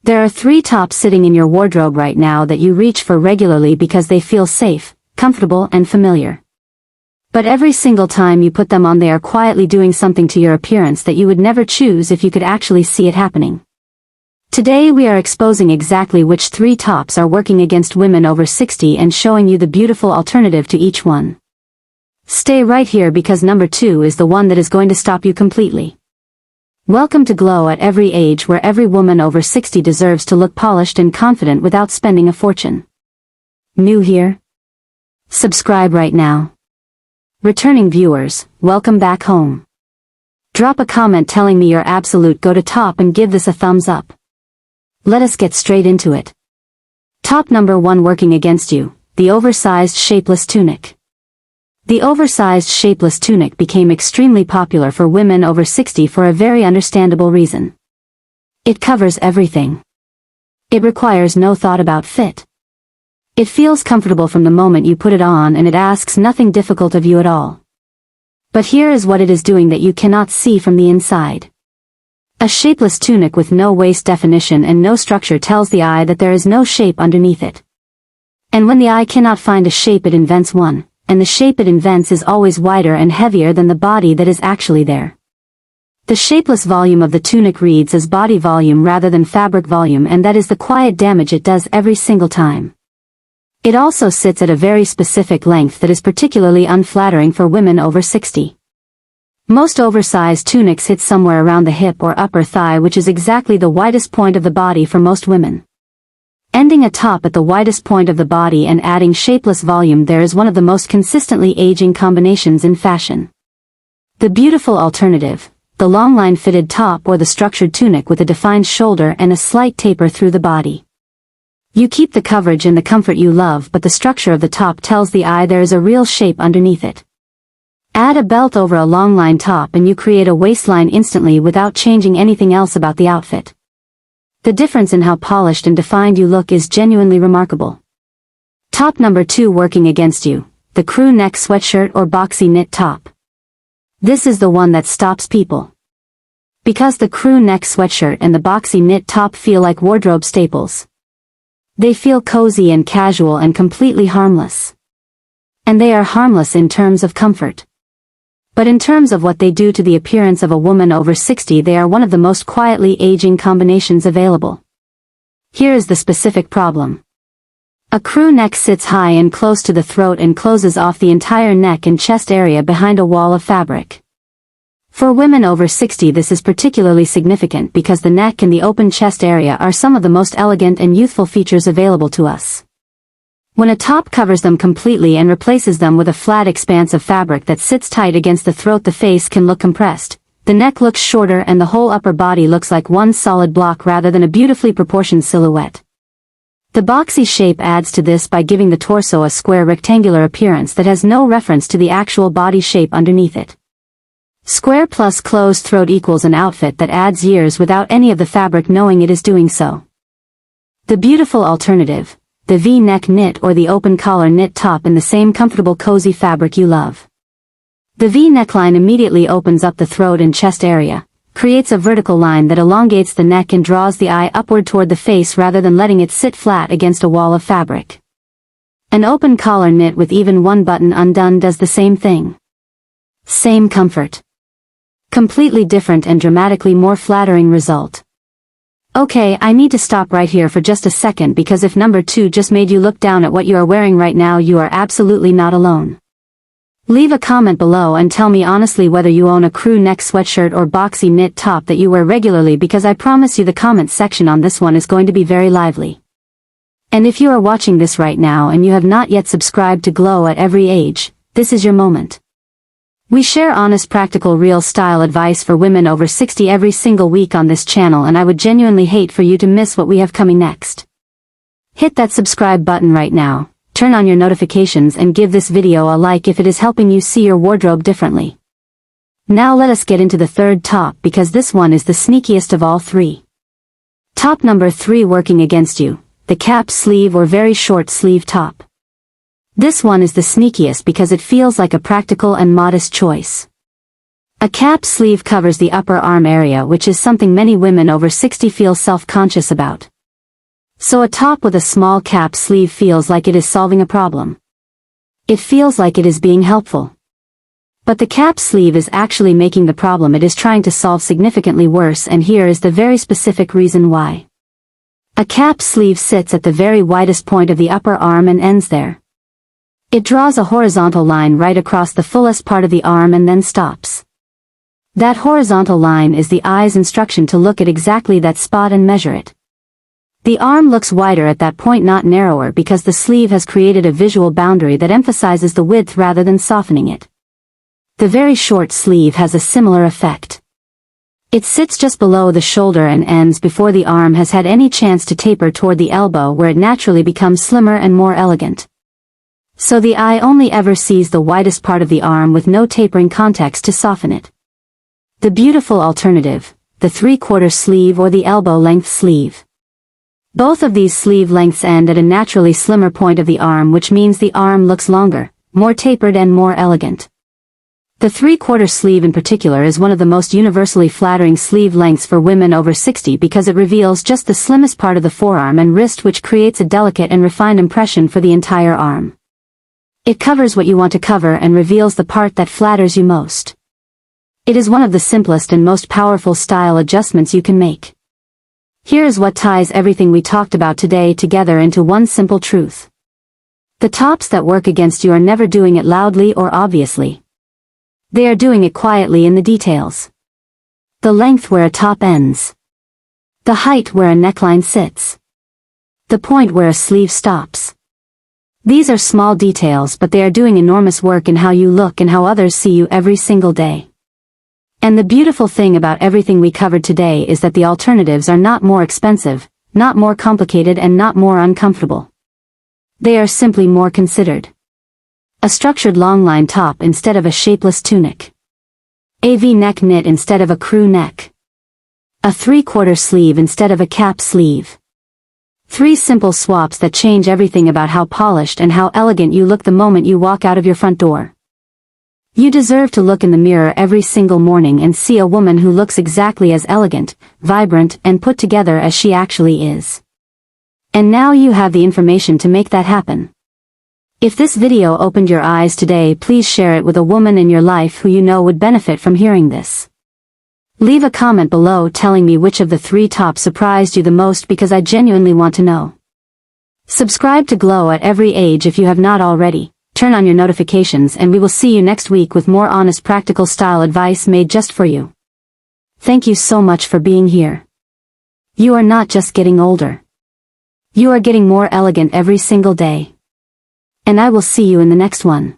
There are 3 tops sitting in your wardrobe right now that you reach for regularly because they feel safe, comfortable and familiar. But every single time you put them on they are quietly doing something to your appearance that you would never choose if you could actually see it happening. Today we are exposing exactly which 3 tops are working against women over 60 and showing you the beautiful alternative to each one. Stay right here because number 2 is the one that is going to stop you completely. Welcome to Glow at Every Age, where every woman over 60 deserves to look polished and confident without spending a fortune. New here? Subscribe right now. Returning viewers, welcome back home. Drop a comment telling me your absolute go-to top and give this a thumbs up. Let us get straight into it. Top number 1 working against you, the oversized shapeless tunic. The oversized shapeless tunic became extremely popular for women over 60 for a very understandable reason. It covers everything. It requires no thought about fit. It feels comfortable from the moment you put it on and it asks nothing difficult of you at all. But here is what it is doing that you cannot see from the inside. A shapeless tunic with no waist definition and no structure tells the eye that there is no shape underneath it. And when the eye cannot find a shape, it invents one. And the shape it invents is always wider and heavier than the body that is actually there. The shapeless volume of the tunic reads as body volume rather than fabric volume, and that is the quiet damage it does every single time. It also sits at a very specific length that is particularly unflattering for women over 60. Most oversized tunics hit somewhere around the hip or upper thigh, which is exactly the widest point of the body for most women. Ending a top at the widest point of the body and adding shapeless volume there is one of the most consistently aging combinations in fashion. The beautiful alternative, the longline fitted top or the structured tunic with a defined shoulder and a slight taper through the body. You keep the coverage and the comfort you love, but the structure of the top tells the eye there is a real shape underneath it. Add a belt over a longline top and you create a waistline instantly without changing anything else about the outfit. The difference in how polished and defined you look is genuinely remarkable. Top number 2 working against you, the crew neck sweatshirt or boxy knit top. This is the one that stops people. Because the crew neck sweatshirt and the boxy knit top feel like wardrobe staples. They feel cozy and casual and completely harmless. And they are harmless in terms of comfort. But in terms of what they do to the appearance of a woman over 60, they are one of the most quietly aging combinations available. Here is the specific problem. A crew neck sits high and close to the throat and closes off the entire neck and chest area behind a wall of fabric. For women over 60 this is particularly significant because the neck and the open chest area are some of the most elegant and youthful features available to us. When a top covers them completely and replaces them with a flat expanse of fabric that sits tight against the throat, the face can look compressed, the neck looks shorter and the whole upper body looks like one solid block rather than a beautifully proportioned silhouette. The boxy shape adds to this by giving the torso a square rectangular appearance that has no reference to the actual body shape underneath it. Square plus closed throat equals an outfit that adds years without any of the fabric knowing it is doing so. The beautiful alternative, the V-neck knit or the open collar knit top in the same comfortable cozy fabric you love. The V neckline immediately opens up the throat and chest area, creates a vertical line that elongates the neck and draws the eye upward toward the face rather than letting it sit flat against a wall of fabric. An open collar knit with even one button undone does the same thing. Same comfort. Completely different and dramatically more flattering result. Okay, I need to stop right here for just a second because if number 2 just made you look down at what you are wearing right now, you are absolutely not alone. Leave a comment below and tell me honestly whether you own a crew neck sweatshirt or boxy knit top that you wear regularly, because I promise you the comment section on this one is going to be very lively. And if you are watching this right now and you have not yet subscribed to Glow at Every Age, this is your moment. We share honest, practical, real style advice for women over 60 every single week on this channel, and I would genuinely hate for you to miss what we have coming next. Hit that subscribe button right now, turn on your notifications and give this video a like if it is helping you see your wardrobe differently. Now let us get into the third top, because this one is the sneakiest of all 3. Top number 3 working against you, the cap sleeve or very short sleeve top. This one is the sneakiest because it feels like a practical and modest choice. A cap sleeve covers the upper arm area, which is something many women over 60 feel self-conscious about, So a top with a small cap sleeve feels like it is solving a problem. It feels like it is being helpful. But the cap sleeve is actually making the problem it is trying to solve significantly worse, and here is the very specific reason why. A cap sleeve sits at the very widest point of the upper arm and ends there. It draws a horizontal line right across the fullest part of the arm and then stops. That horizontal line is the eye's instruction to look at exactly that spot and measure it. The arm looks wider at that point, not narrower, because the sleeve has created a visual boundary that emphasizes the width rather than softening it. The very short sleeve has a similar effect. It sits just below the shoulder and ends before the arm has had any chance to taper toward the elbow, where it naturally becomes slimmer and more elegant. So the eye only ever sees the widest part of the arm with no tapering context to soften it. The beautiful alternative, the 3/4 sleeve or the elbow-length sleeve. Both of these sleeve lengths end at a naturally slimmer point of the arm, which means the arm looks longer, more tapered and more elegant. The 3/4 sleeve in particular is one of the most universally flattering sleeve lengths for women over 60 because it reveals just the slimmest part of the forearm and wrist, which creates a delicate and refined impression for the entire arm. It covers what you want to cover and reveals the part that flatters you most. It is one of the simplest and most powerful style adjustments you can make. Here is what ties everything we talked about today together into one simple truth. The tops that work against you are never doing it loudly or obviously. They are doing it quietly in the details. The length where a top ends. The height where a neckline sits. The point where a sleeve stops. These are small details, but they are doing enormous work in how you look and how others see you every single day. And the beautiful thing about everything we covered today is that the alternatives are not more expensive, not more complicated, and not more uncomfortable. They are simply more considered. A structured longline top instead of a shapeless tunic. A V-neck knit instead of a crew neck. A 3/4 sleeve instead of a cap sleeve. 3 simple swaps that change everything about how polished and how elegant you look the moment you walk out of your front door. You deserve to look in the mirror every single morning and see a woman who looks exactly as elegant, vibrant, and put together as she actually is. And now you have the information to make that happen. If this video opened your eyes today, please share it with a woman in your life who you know would benefit from hearing this. Leave a comment below telling me which of the 3 tops surprised you the most, because I genuinely want to know. Subscribe to Glow at Every Age if you have not already. Turn on your notifications, and we will see you next week with more honest, practical style advice made just for you. Thank you so much for being here. You are not just getting older. You are getting more elegant every single day. And I will see you in the next one.